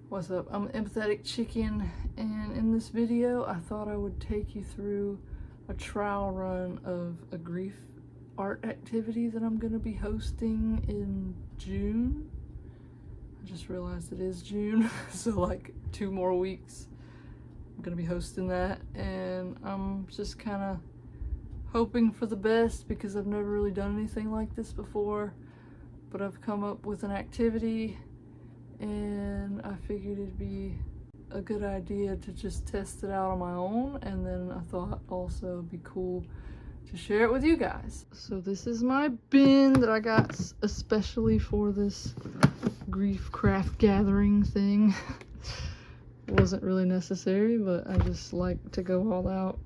What's up? I'm Empathetic Chicken, and in this video I thought I would take you through a trial run of a grief art activity that I'm going to be hosting in June. I just realized it is June, so like 2 more weeks I'm going to be hosting that, and I'm just kind of hoping for the best because I've never really done anything like this before, but I've come up with an activity and I figured it'd be a good idea to just test it out on my own, and then I thought also it'd be cool to share it with you guys. So this is my bin that I got especially for this grief craft gathering thing. Wasn't really necessary, but I just like to go all out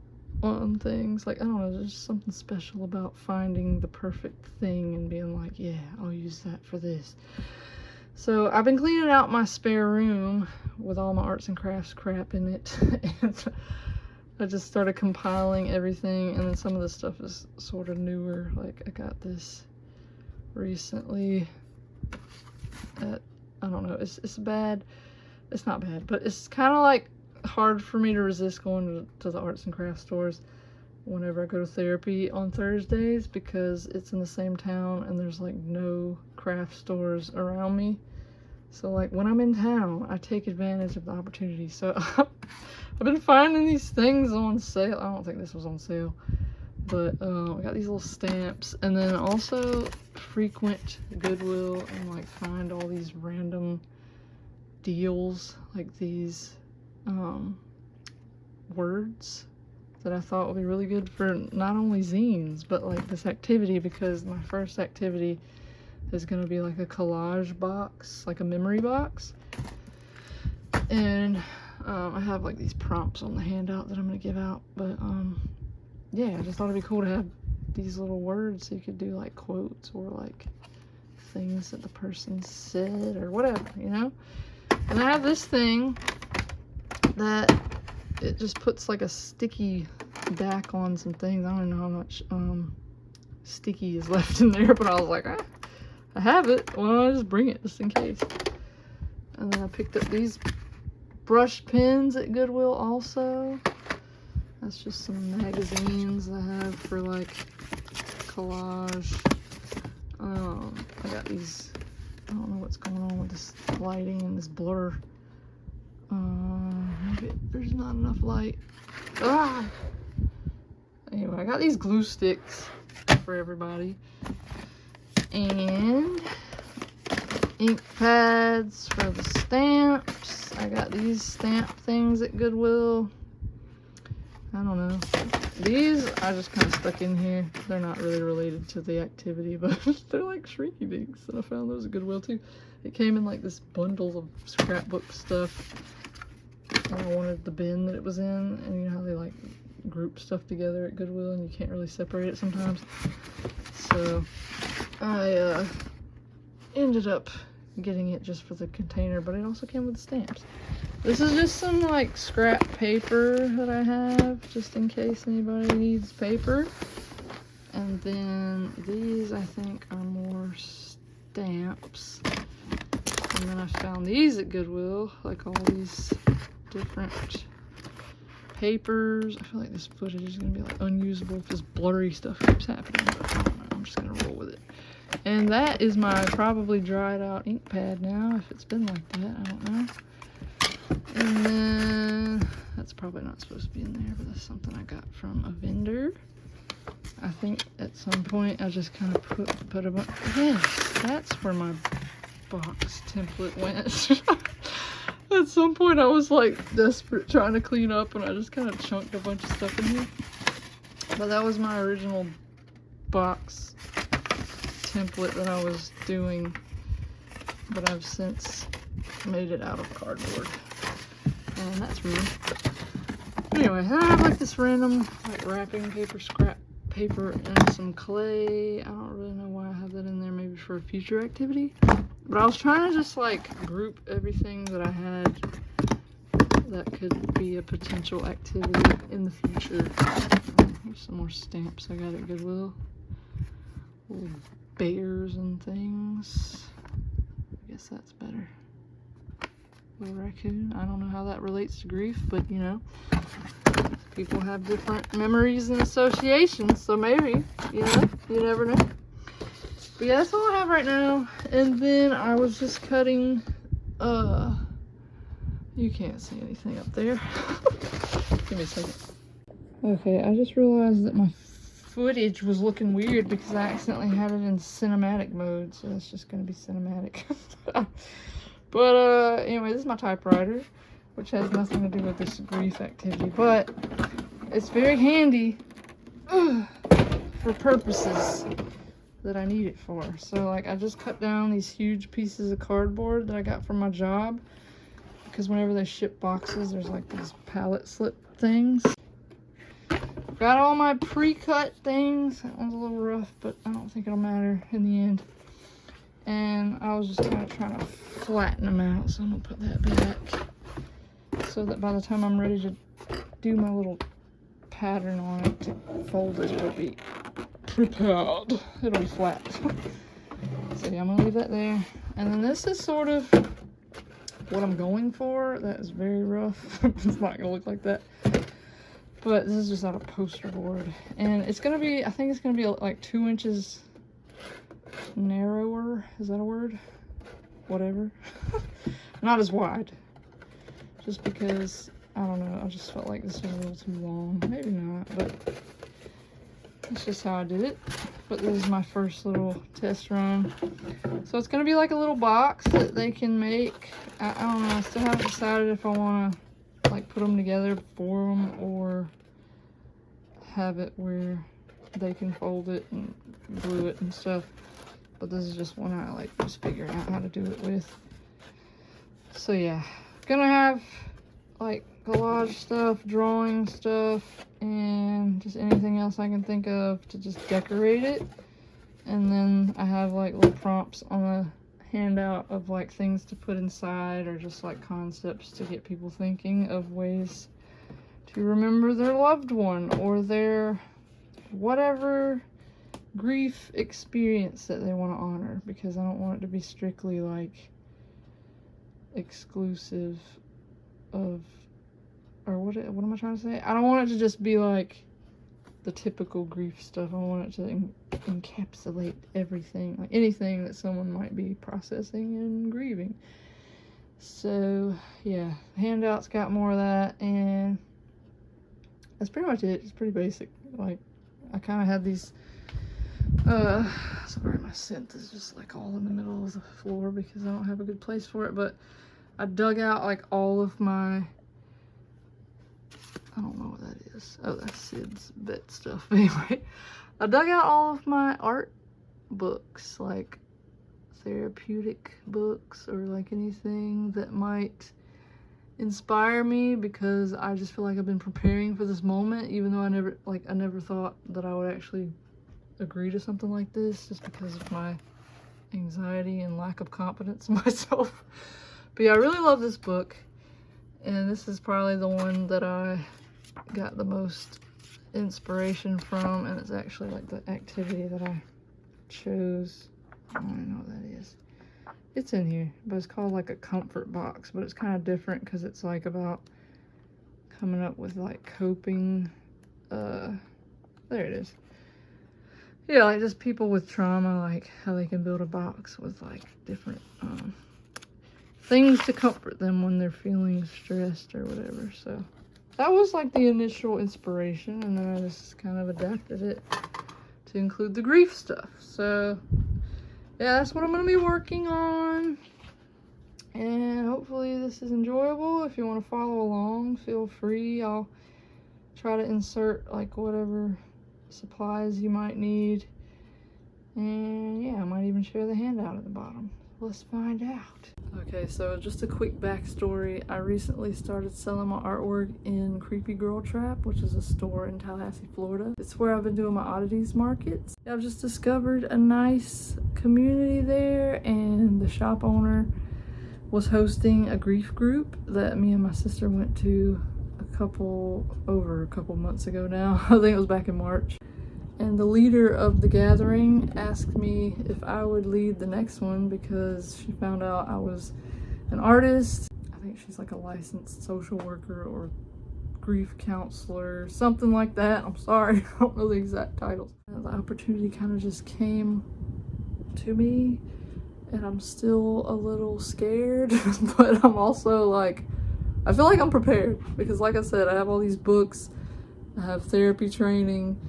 on things. Like, I don't know, there's just something special about finding the perfect thing and being like, yeah, I'll use that for this. So I've been cleaning out my spare room with all my arts and crafts crap in it, and I just started compiling everything, and then some of the stuff is sort of newer. Like, I got this recently at, I don't know, it's bad. It's not bad, but it's kind of like hard for me to resist going to the arts and crafts stores whenever I go to therapy on Thursdays, because it's in the same town and there's like no craft stores around me. So like when I'm in town, I take advantage of the opportunity. So I've been finding these things on sale. I don't think this was on sale, but I got these little stamps, and then also frequent Goodwill and like find all these random deals, like these words that I thought would be really good for not only zines, but like this activity, because my first activity is going to be like a collage box, like a memory box. And I have like these prompts on the handout that I'm going to give out, but yeah, I just thought it'd be cool to have these little words so you could do like quotes or like things that the person said or whatever, you know? And I have this thing that it just puts like a sticky back on some things. I don't know how much sticky is left in there, but I was like, I have it. Why don't I just bring it just in case? And then I picked up these brush pens at Goodwill also. That's just some magazines I have for like collage. I got these, I don't know what's going on with this lighting and this blur. Maybe there's not enough light. Anyway, I got these glue sticks for everybody, and ink pads for the stamps. I got these stamp things at Goodwill. I don't know. These I just kind of stuck in here. They're not really related to the activity, but they're like shrinky dinks, and I found those at Goodwill too. It came in like this bundle of scrapbook stuff, and I wanted the bin that it was in, and you know how they like group stuff together at Goodwill and you can't really separate it sometimes. So I ended up getting it just for the container, but it also came with stamps. This is just some like scrap paper that I have just in case anybody needs paper. And then these I think are more stamps. And then I found these at Goodwill, like all these different papers. I feel like this footage is gonna be like unusable if this blurry stuff keeps happening, but I don't know, I'm just gonna roll with it. And that is my probably dried out ink pad now, if it's been like that, I don't know. And then that's probably not supposed to be in there, but that's something I got from a vendor. I think at some point I just kind of put a bunch. Yes, that's where my box template went. At some point I was like desperate trying to clean up, and I just kind of chunked a bunch of stuff in here. But that was my original box template that I was doing, but I've since made it out of cardboard, and that's rude. Anyway, I have like this random like wrapping paper, scrap paper, and some clay. I don't really know why I have that in there, maybe for a future activity, but I was trying to just like group everything that I had that could be a potential activity in the future. Here's some more stamps I got at Goodwill. Little bears and things. I guess that's better. little raccoon. I don't know how that relates to grief, but you know, people have different memories and associations, so maybe, you know, you never know. But yeah, that's all I have right now. And then I was just cutting, you can't see anything up there. Give me a second. Okay, I just realized that my footage was looking weird because I accidentally had it in cinematic mode, so it's just gonna be cinematic. But anyway, this is my typewriter, which has nothing to do with this grief activity, but it's very handy for purposes that I need it for. So like, I just cut down these huge pieces of cardboard that I got from my job, because whenever they ship boxes, there's like these pallet slip things. Got all my pre-cut things. That one's a little rough, but I don't think it'll matter in the end. And I was just kind of trying to flatten them out, so I'm gonna put that back so that by the time I'm ready to do my little pattern on it to fold it, it'll be prepared. It'll be flat. So yeah, I'm gonna leave that there. And then this is sort of what I'm going for. That is very rough. It's not gonna look like that. But this is just out of poster board. And it's gonna be, I think it's gonna be like 2 inches narrower. Is that a word? Whatever. Not as wide. Just because, I don't know, I just felt like this was a little too long. Maybe not, but that's just how I did it. But this is my first little test run. So it's gonna be like a little box that they can make. I don't know, I still haven't decided if I wanna like put them together for them or have it where they can fold it and glue it and stuff. But this is just one I like just figuring out how to do it with. So yeah, gonna have like collage stuff, drawing stuff, and just anything else I can think of to just decorate it. And then I have like little prompts on the handout of like things to put inside, or just like concepts to get people thinking of ways to remember their loved one or their whatever grief experience that they want to honor, because I don't want it to be strictly like exclusive of, or what am I trying to say? I don't want it to just be like the typical grief stuff. I want it to encapsulate everything, like anything that someone might be processing and grieving. So yeah, handout's got more of that, and that's pretty much it. It's pretty basic. Like, I kind of had these sorry, my synth is just like all in the middle of the floor because I don't have a good place for it, but I dug out like all of my, I don't know what that is. Oh, that's Sid's vet stuff. Anyway, I dug out all of my art books, like therapeutic books or like anything that might inspire me, because I just feel like I've been preparing for this moment, even though I never thought that I would actually agree to something like this, just because of my anxiety and lack of confidence in myself. But yeah, I really love this book, and this is probably the one that I got the most inspiration from, and it's actually like the activity that I chose. I don't even know what that is. It's in here, but it's called like a comfort box, but it's kind of different because it's like about coming up with like coping, there it is. Yeah, like just people with trauma, like how they can build a box with like different things to comfort them when they're feeling stressed or whatever. So that was like the initial inspiration, and then I just kind of adapted it to include the grief stuff. So yeah, that's what I'm going to be working on, and hopefully this is enjoyable. If you want to follow along, feel free. I'll try to insert like whatever supplies you might need, and yeah, I might even share the handout at the bottom. Let's find out. Okay, so just a quick backstory. I recently started selling my artwork in Creepy Girl Trap, which is a store in Tallahassee, Florida. It's where I've been doing my oddities markets. I've just discovered a nice community there, and the shop owner was hosting a grief group that me and my sister went to over a couple months ago now. I think it was back in March. And the leader of the gathering asked me if I would lead the next one because she found out I was an artist. I think she's like a licensed social worker or grief counselor, something like that. I'm sorry, I don't know the exact titles. The opportunity kind of just came to me, and I'm still a little scared, but I'm also like, I feel like I'm prepared because, like I said, I have all these books, I have therapy training,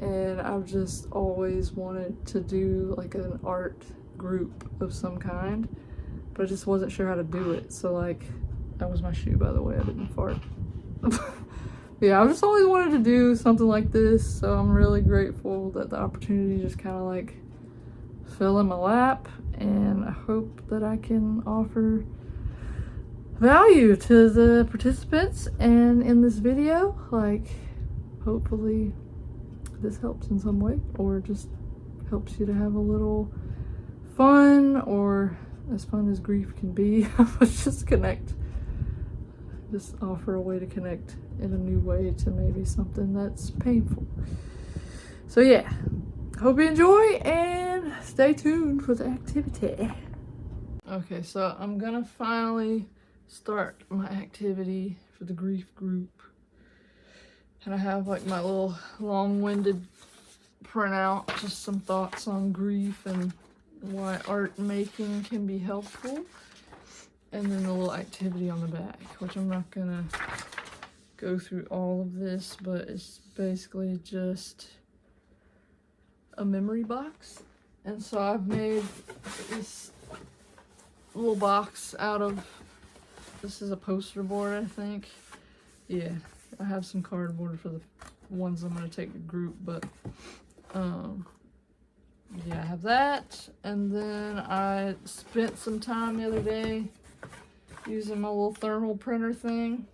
and I've just always wanted to do like an art group of some kind, but I just wasn't sure how to do it. So like, that was my shoe, by the way, I didn't fart. Yeah, I've just always wanted to do something like this, so I'm really grateful that the opportunity just kind of like fell in my lap, and I hope that I can offer value to the participants. And in this video, like, hopefully this helps in some way, or just helps you to have a little fun, or as fun as grief can be. Let's just connect, just offer a way to connect in a new way to maybe something that's painful. So yeah, hope you enjoy and stay tuned for the activity. Okay, so I'm gonna finally start my activity for the grief group, and I have like my little long-winded printout, just some thoughts on grief and why art making can be helpful, and then the little activity on the back, which I'm not gonna go through all of this, but it's basically just a memory box. And so I've made this little box out of, this is a poster board, I think. Yeah, I have some cardboard for the ones I'm going to take to group, but yeah, I have that. And then I spent some time the other day using my little thermal printer thing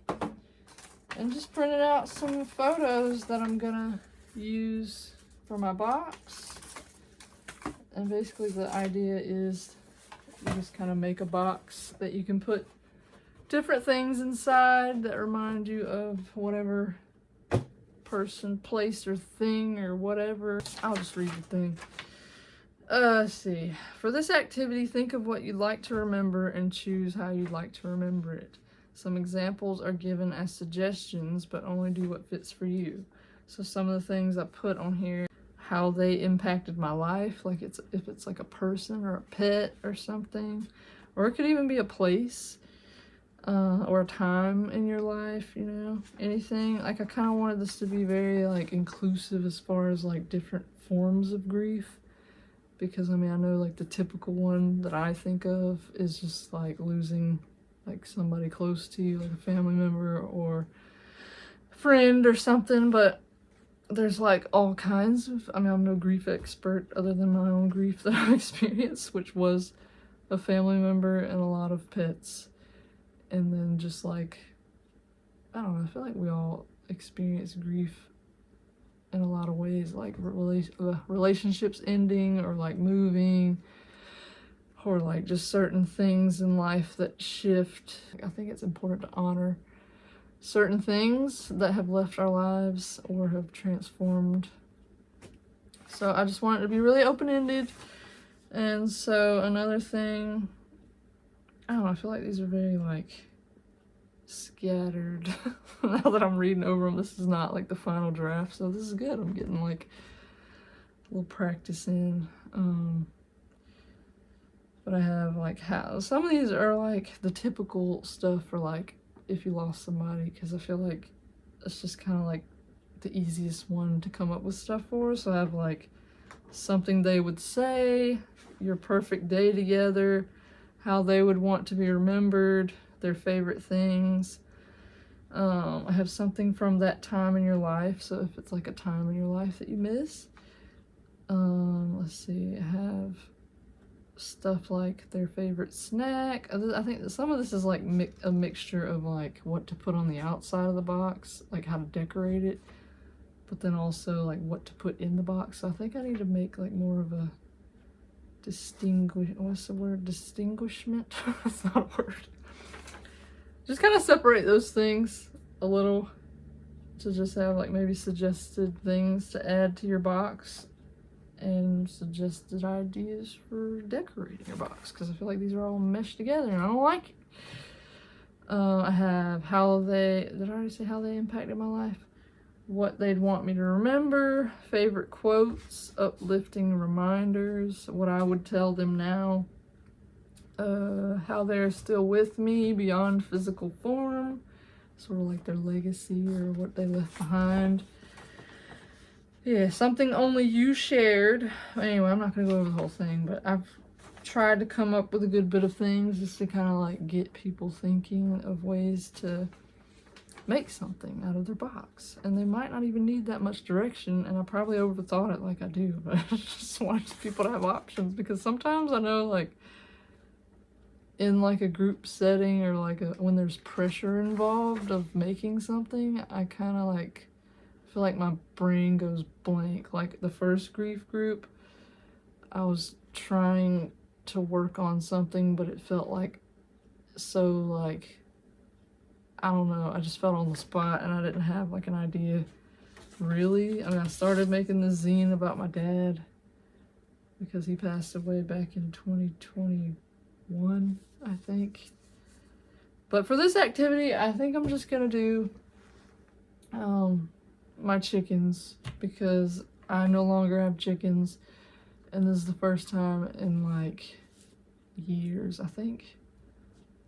and just printed out some photos that I'm gonna use for my box. And basically the idea is you just kind of make a box that you can put different things inside that remind you of whatever person, place, or thing, or whatever. I'll just read the thing. Let's see. For this activity, think of what you'd like to remember and choose how you'd like to remember it. Some examples are given as suggestions, but only do what fits for you. So some of the things I put on here, how they impacted my life, like if it's like a person or a pet or something, or it could even be a place, or a time in your life, you know, anything. Like, I kind of wanted this to be very like inclusive as far as like different forms of grief, because I mean, I know like the typical one that I think of is just like losing like somebody close to you, like a family member or friend or something, but there's like all kinds of, I mean, I'm no grief expert other than my own grief that I've experienced, which was a family member and a lot of pets. And then just like, I don't know, I feel like we all experience grief in a lot of ways, like relationships ending, or like moving, or like just certain things in life that shift. I think it's important to honor certain things that have left our lives or have transformed. So I just want it to be really open-ended. And so another thing, I don't know, I feel like these are very like scattered. Now that I'm reading over them, this is not like the final draft, so this is good. I'm getting like a little practice in. But I have like how some of these are like the typical stuff for like if you lost somebody, because I feel like it's just kind of like the easiest one to come up with stuff for. So I have like something they would say, your perfect day together, how they would want to be remembered, their favorite things. I have something from that time in your life, so if it's like a time in your life that you miss. Let's see, I have stuff like their favorite snack. I think that some of this is like a mixture of like what to put on the outside of the box, like how to decorate it, but then also like what to put in the box. So I think I need to make like more of a what's the word? Distinguishment? That's not a word. Just kind of separate those things a little to just have like maybe suggested things to add to your box and suggested ideas for decorating your box, because I feel like these are all meshed together and I don't like it. I have did I already say how they impacted my life? What they'd want me to remember, favorite quotes, uplifting reminders, what I would tell them now, how they're still with me beyond physical form, sort of like their legacy or what they left behind. Yeah, something only you shared. Anyway, I'm not going to go over the whole thing, but I've tried to come up with a good bit of things just to kind of like get people thinking of ways to make something out of their box. And they might not even need that much direction, and I probably overthought it like I do, but I just wanted people to have options, because sometimes I know, like, in like a group setting or like when there's pressure involved of making something, I kind of like feel like my brain goes blank. Like the first grief group, I was trying to work on something, but it felt like so like, I don't know, I just felt on the spot and I didn't have like an idea really. I mean, I started making this zine about my dad because he passed away back in 2021, I think. But for this activity, I think I'm just gonna do my chickens, because I no longer have chickens, and this is the first time in like years, I think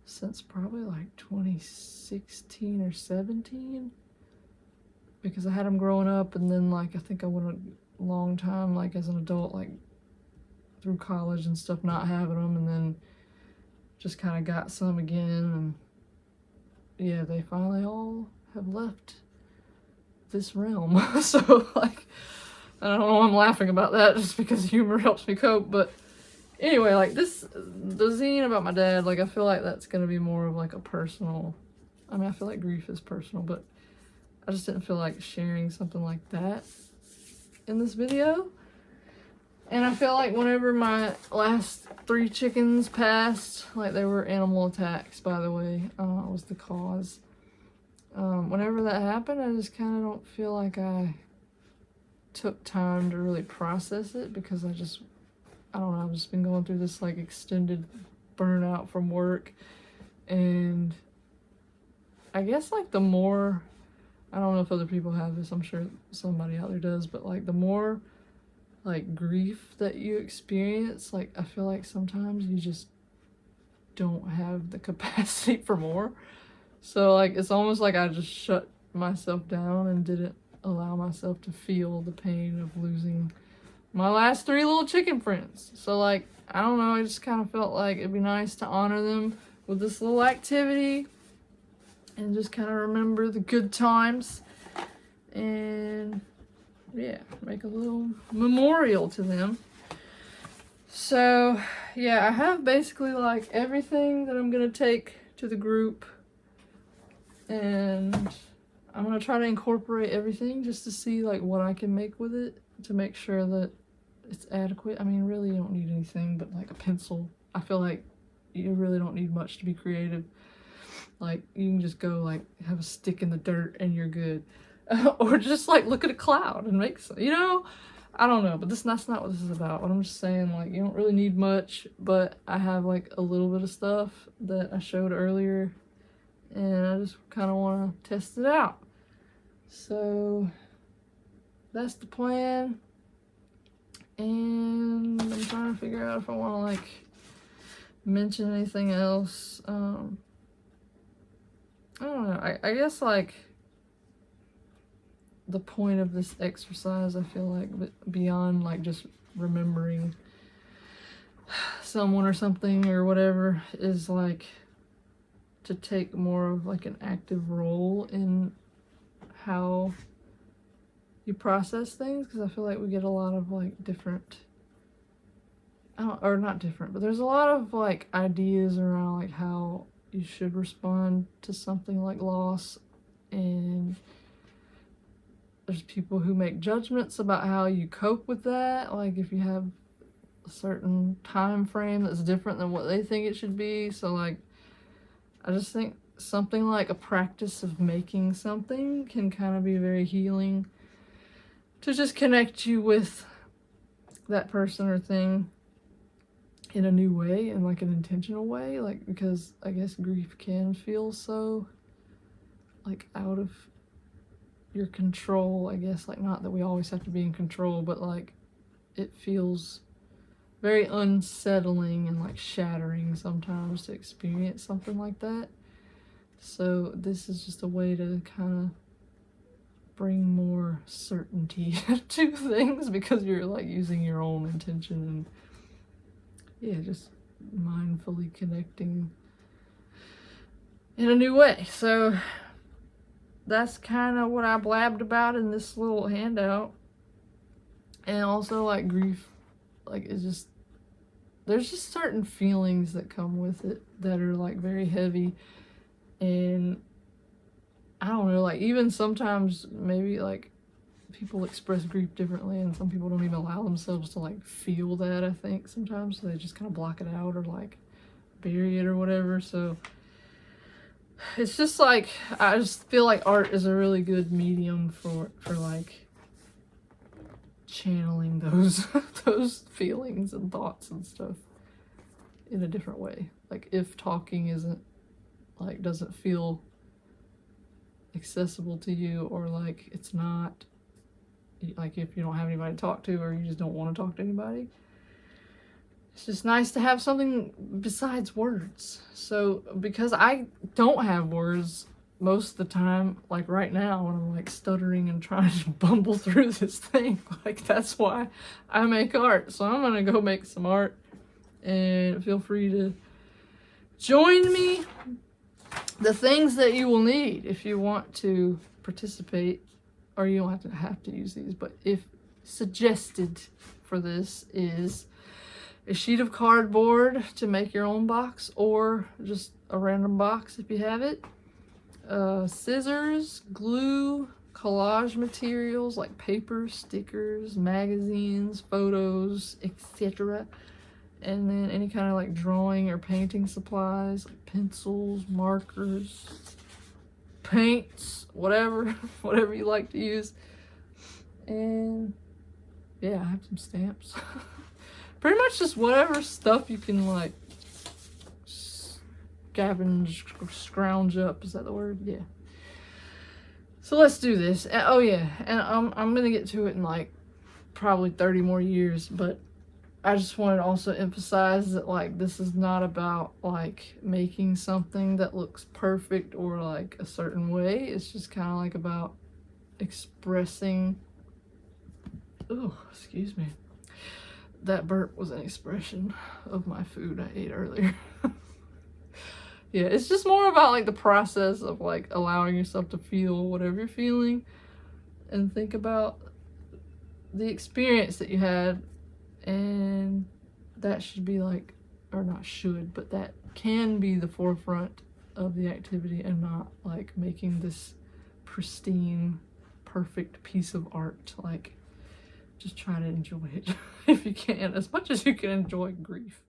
since probably like 2016 or 17, because I had them growing up, and then like I think I went a long time like as an adult, like through college and stuff, not having them, and then just kind of got some again, and yeah, they finally all have left this realm. So like, I don't know why I'm laughing about that, just because humor helps me cope. But anyway, like the zine about my dad, like I feel like that's gonna be more of like a personal, I mean, I feel like grief is personal, but I just didn't feel like sharing something like that in this video. And I feel like whenever my last 3 chickens passed, like they were animal attacks, by the way, was the cause. Whenever that happened, I just kind of don't feel like I took time to really process it, because I don't know, I've just been going through this like extended burnout from work, and I guess like the more, I don't know if other people have this, I'm sure somebody out there does, but like the more like grief that you experience, like I feel like sometimes you just don't have the capacity for more. So like it's almost like I just shut myself down and didn't allow myself to feel the pain of losing my last 3 little chicken friends. So like, I don't know, I just kind of felt like it'd be nice to honor them with this little activity and just kind of remember the good times, and yeah, make a little memorial to them. So yeah, I have basically like everything that I'm gonna take to the group, and I'm gonna try to incorporate everything just to see like what I can make with it, to make sure that it's adequate. I mean, really you don't need anything but like a pencil. I feel like you really don't need much to be creative. Like you can just go like have a stick in the dirt and you're good. Or just like look at a cloud and make some, you know, I don't know, but that's not what this is about. What I'm just saying, like, you don't really need much, but I have like a little bit of stuff that I showed earlier, and I just kind of want to test it out. So that's the plan, and I'm trying to figure out if I want to like mention anything else. I don't know, I guess like the point of this exercise, I feel like, beyond like just remembering someone or something or whatever, is like to take more of like an active role in how you process things, because I feel like we get a lot of like different, or not different, but there's a lot of like ideas around like how you should respond to something like loss, and there's people who make judgments about how you cope with that, like if you have a certain time frame that's different than what they think it should be. So like, I just think something like a practice of making something can kind of be very healing, to just connect you with that person or thing in a new way, in like an intentional way, like, because I guess grief can feel so like out of your control, I guess, like, not that we always have to be in control, but like it feels very unsettling and like shattering sometimes to experience something like that. So this is just a way to kind of bring more certainty to things, because you're like using your own intention and yeah, just mindfully connecting in a new way. So that's kind of what I blabbed about in this little handout. And also, like, grief, like, it's just, there's just certain feelings that come with it that are like very heavy. And I don't know, like, even sometimes maybe like people express grief differently, and some people don't even allow themselves to like feel that, I think, sometimes. So they just kind of block it out or like bury it or whatever. So it's just like, I just feel like art is a really good medium for like channeling those those feelings and thoughts and stuff in a different way. Like, if talking isn't like, doesn't feel accessible to you, or like it's not, like, if you don't have anybody to talk to, or you just don't want to talk to anybody, it's just nice to have something besides words. So because I don't have words most of the time, like right now when I'm like stuttering and trying to bumble through this thing, like, that's why I make art. So I'm gonna go make some art, and feel free to join me. The things that you will need if you want to participate, or you don't have to use these, but if suggested for this, is a sheet of cardboard to make your own box, or just a random box if you have it, scissors, glue, collage materials like paper, stickers, magazines, photos, etc. And then any kind of like drawing or painting supplies, like pencils, markers, paints, whatever, whatever you like to use. And yeah, I have some stamps. Pretty much just whatever stuff you can like scrounge up. Is that the word? Yeah. So let's do this. Oh yeah, and I'm gonna get to it in like probably 30 more years, but I just wanted to also emphasize that, like, this is not about like making something that looks perfect or like a certain way. It's just kind of like about expressing. Oh, excuse me. That burp was an expression of my food I ate earlier. Yeah, it's just more about like the process of like allowing yourself to feel whatever you're feeling, and think about the experience that you had. And that should be like, or not should, but that can be the forefront of the activity, and not like making this pristine, perfect piece of art. Like, just try to enjoy it if you can, as much as you can enjoy grief.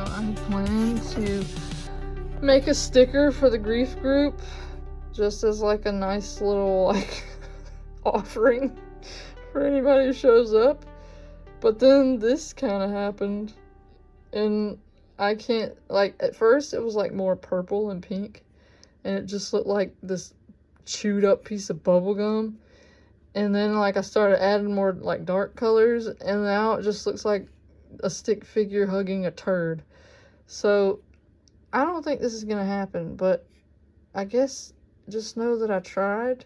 I plan to make a sticker for the grief group, just as like a nice little like offering for anybody who shows up. But then this kind of happened, and I can't, like, at first it was like more purple and pink, and it just looked like this chewed up piece of bubble gum. And then like I started adding more like dark colors, and now it just looks like a stick figure hugging a turd. So I don't think this is gonna happen, but I guess just know that I tried.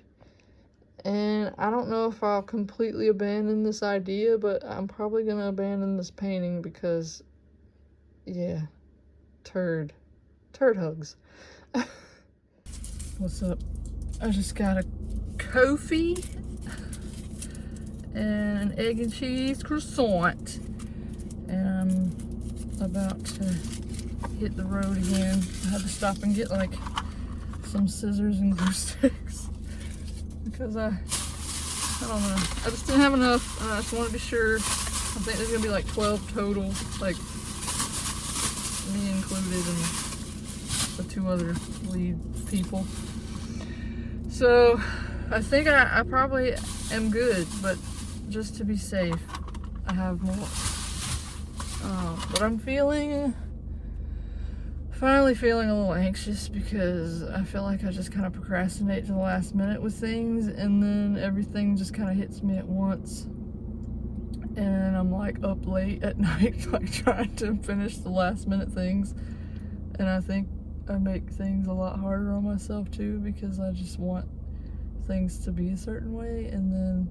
And I don't know if I'll completely abandon this idea, but I'm probably gonna abandon this painting because, yeah, turd hugs. What's up? I just got a coffee and an egg and cheese croissant, and I'm about to hit the road again. I had to stop and get like some scissors and glue sticks because I don't know, I just didn't have enough, and I just want to be sure. I think there's gonna be like 12 total, like me included and the 2 other lead people. So I think I probably am good, but just to be safe, I have more. But I'm finally feeling a little anxious because I feel like I just kind of procrastinate to the last minute with things, and then everything just kind of hits me at once. And I'm like up late at night, like trying to finish the last minute things. And I think I make things a lot harder on myself too, because I just want things to be a certain way, and then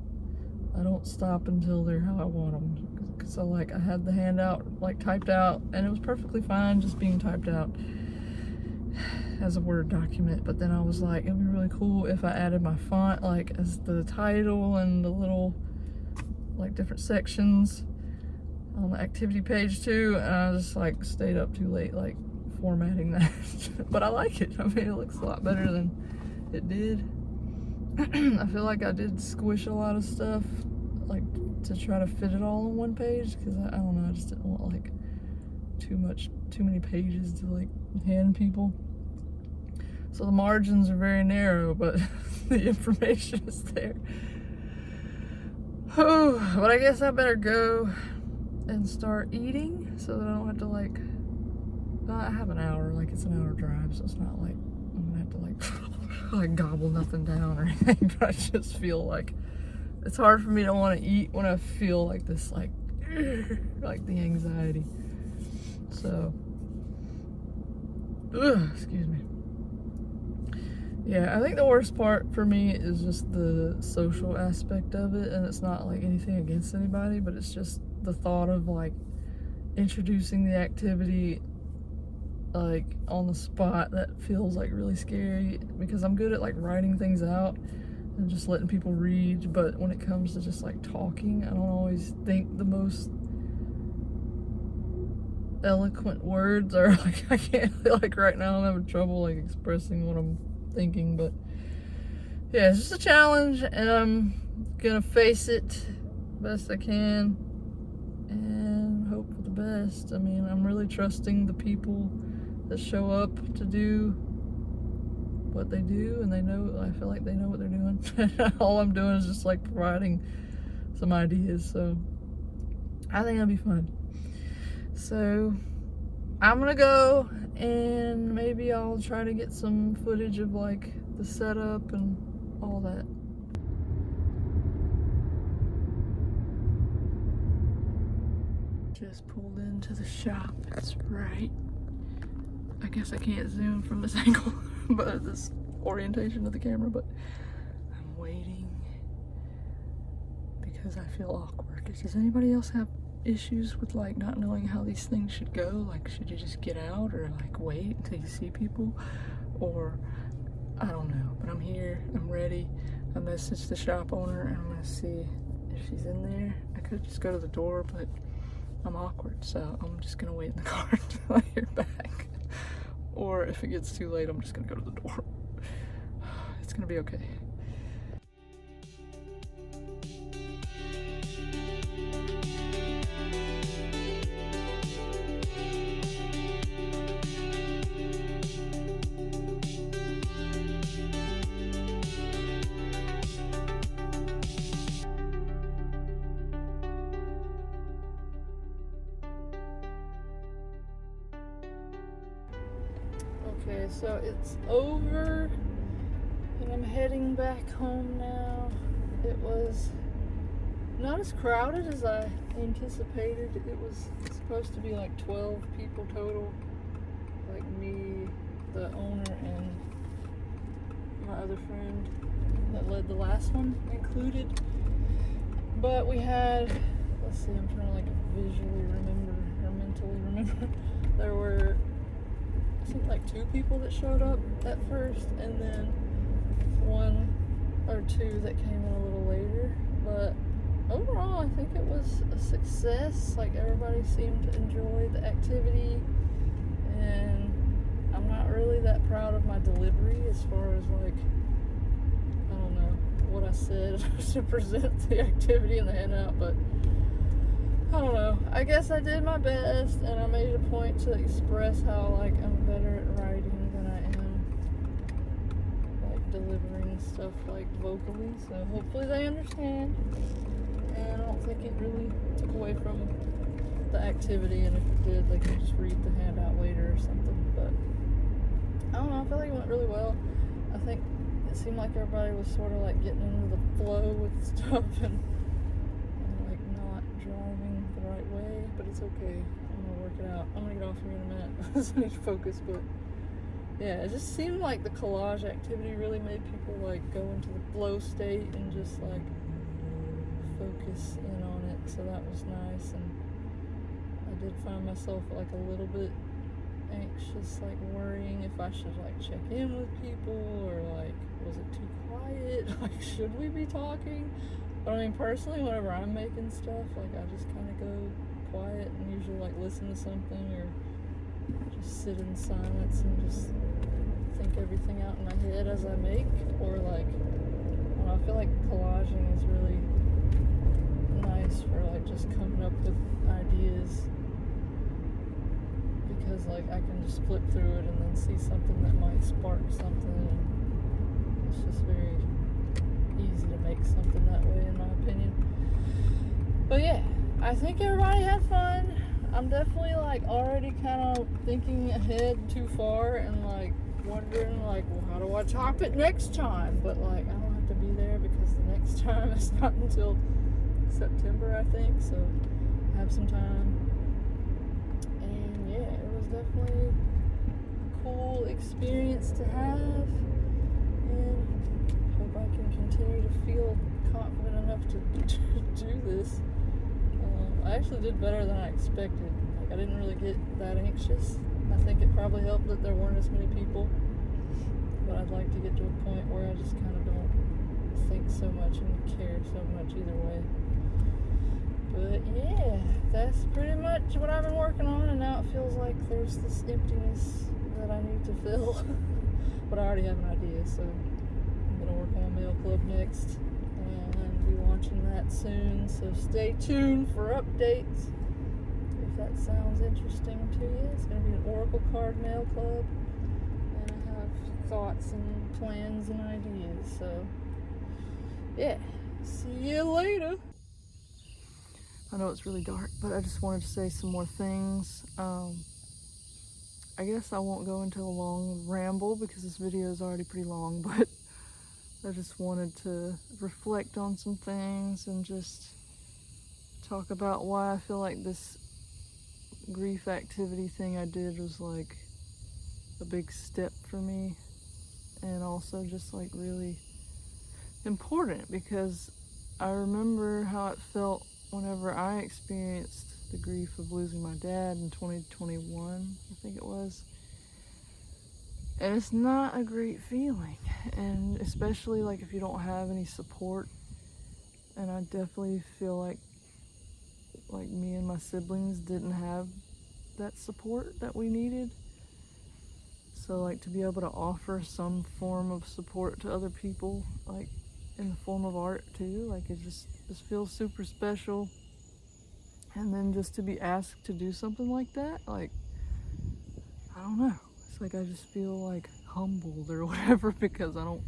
I don't stop until they're how I want them. So like I had the handout like typed out, and it was perfectly fine just being typed out as a Word document, but then I was like, it'd be really cool if I added my font like as the title and the little like different sections on the activity page too, and I just like stayed up too late like formatting that. But I like it. I mean, it looks a lot better than it did. I feel like I did squish a lot of stuff like to try to fit it all on one page, because I don't know, I just didn't want like too many pages to like hand people. So the margins are very narrow, but the information is there. Oh, but I guess I better go and start eating so that I don't have to like, I have an hour, like it's an hour drive, so it's not like I'm gonna have to like gobble nothing down or anything, but I just feel like it's hard for me to want to eat when I feel like this like the anxiety. So excuse me. Yeah, I think the worst part for me is just the social aspect of it, and it's not like anything against anybody, but it's just the thought of like introducing the activity like on the spot. That feels like really scary, because I'm good at like writing things out and just letting people read, but when it comes to just like talking, I don't always think the most eloquent words, or like I can't, like right now I'm having trouble like expressing what I'm thinking. But yeah, it's just a challenge, and I'm gonna face it best I can and hope for the best. I mean, I'm really trusting the people that show up to do what they do, and they know, I feel like they know what they're doing. All I'm doing is just like providing some ideas, so I think it'll be fun. So I'm gonna go, and maybe I'll try to get some footage of like the setup and all that. Just pulled into the shop. It's right, I guess I can't zoom from this angle, but this orientation of the camera, but I'm waiting because I feel awkward. Does anybody else have issues with like not knowing how these things should go? Like, should you just get out, or like wait until you see people, or I don't know. But I'm here, I'm ready. I messaged the shop owner, and I'm gonna see if she's in there. I could just go to the door, but I'm awkward, so I'm just gonna wait in the car until I hear back. Or if it gets too late, I'm just gonna go to the door. It's gonna be okay. Okay, so it's over and I'm heading back home now. It was not as crowded as I anticipated. It was supposed to be like 12 people total, like me, the owner, and my other friend that led the last one included. But we had, let's see, I'm trying to like visually remember or mentally remember. There were, I think, like 2 people that showed up at first, and then 1 or 2 that came in a little later. But overall, I think it was a success. Like, everybody seemed to enjoy the activity, and I'm not really that proud of my delivery as far as, like, I don't know what I said to present the activity in the handout, but I don't know. I guess I did my best, and I made it a point to express how, like, I'm better at writing than I am, like, delivering stuff, like, vocally. So hopefully they understand, and I don't think it really took away from the activity, and if it did, they can just read the handout later or something. But I don't know, I feel like it went really well. I think it seemed like everybody was sort of like getting into the flow with stuff and like not driving the right way, but it's okay. I'm gonna work it out. I'm gonna get off here in a minute. I need to focus, but yeah, it just seemed like the collage activity really made people like go into the flow state and just like focus in on it, so that was nice. And I did find myself like a little bit anxious, like worrying if I should like check in with people, or like, was it too quiet? Like, should we be talking? But I mean, personally, whenever I'm making stuff, like, I just kind of go quiet and usually like listen to something, or just sit in silence and just think everything out in my head as I make. Or like, I don't know, I feel like collaging is really nice for like just coming up with ideas, because like I can just flip through it and then see something that might spark something, and it's just very easy to make something that way, in my opinion. But yeah, I think everybody had fun. I'm definitely like already kind of thinking ahead too far and like wondering like, well, how do I top it next time? But like, I don't have to be there because the next time is not until September, I think, so I have some time. And yeah, it was definitely a cool experience to have, and hope I can continue to feel confident enough to do this. I actually did better than I expected. Like, I didn't really get that anxious. I think it probably helped that there weren't as many people, but I'd like to get to a point where I just kind of don't think so much and care so much either way. But yeah, that's pretty much what I've been working on, and now it feels like there's this emptiness that I need to fill. But I already have an idea, so I'm gonna work on my mail club next and be launching that soon, so stay tuned for updates if that sounds interesting to you. It's gonna be an Oracle card mail club, and I have thoughts and plans and ideas, so yeah, see you later. I know it's really dark, but I just wanted to say some more things. I guess I won't go into a long ramble because this video is already pretty long, but I just wanted to reflect on some things and just talk about why I feel like this grief activity thing I did was like a big step for me, and also just like really important, because I remember how it felt whenever I experienced the grief of losing my dad in 2021, I think it was. And it's not a great feeling, and especially like if you don't have any support. And I definitely feel like me and my siblings didn't have that support that we needed. So like to be able to offer some form of support to other people, like in the form of art too, like it just feels super special. And then just to be asked to do something like that, like, I don't know, it's like I just feel like humbled or whatever, because I don't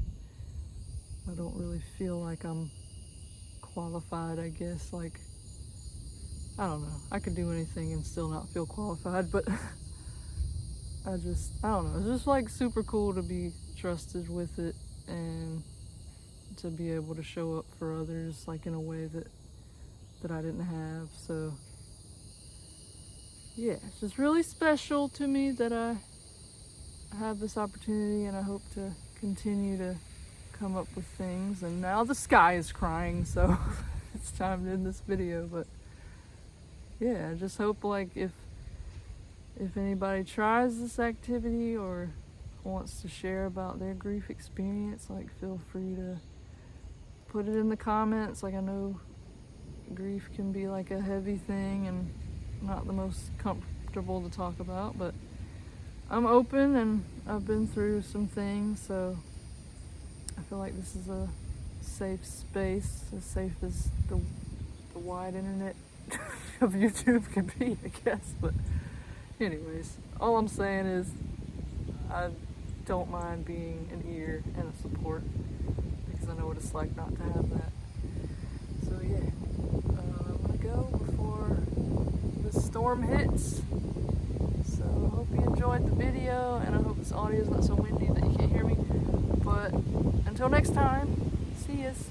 really feel like I'm qualified, I guess. Like, I don't know, I could do anything and still not feel qualified, but I don't know, it's just like super cool to be trusted with it and to be able to show up for others like in a way that I didn't have. So yeah, it's just really special to me that I have this opportunity, and I hope to continue to come up with things. And now the sky is crying, so it's time to end this video. But yeah, I just hope like if anybody tries this activity or wants to share about their grief experience, like feel free to put it in the comments. Like I know grief can be like a heavy thing and not the most comfortable to talk about, but I'm open and I've been through some things, so I feel like this is a safe space, as safe as the wide internet of YouTube can be, I guess. But anyways, all I'm saying is I don't mind being an ear and a support, because I know what it's like not to have that. So yeah, I'm gonna go before the storm hits. So I hope you enjoyed the video, and I hope this audio is not so windy that you can't hear me. But until next time, see yas.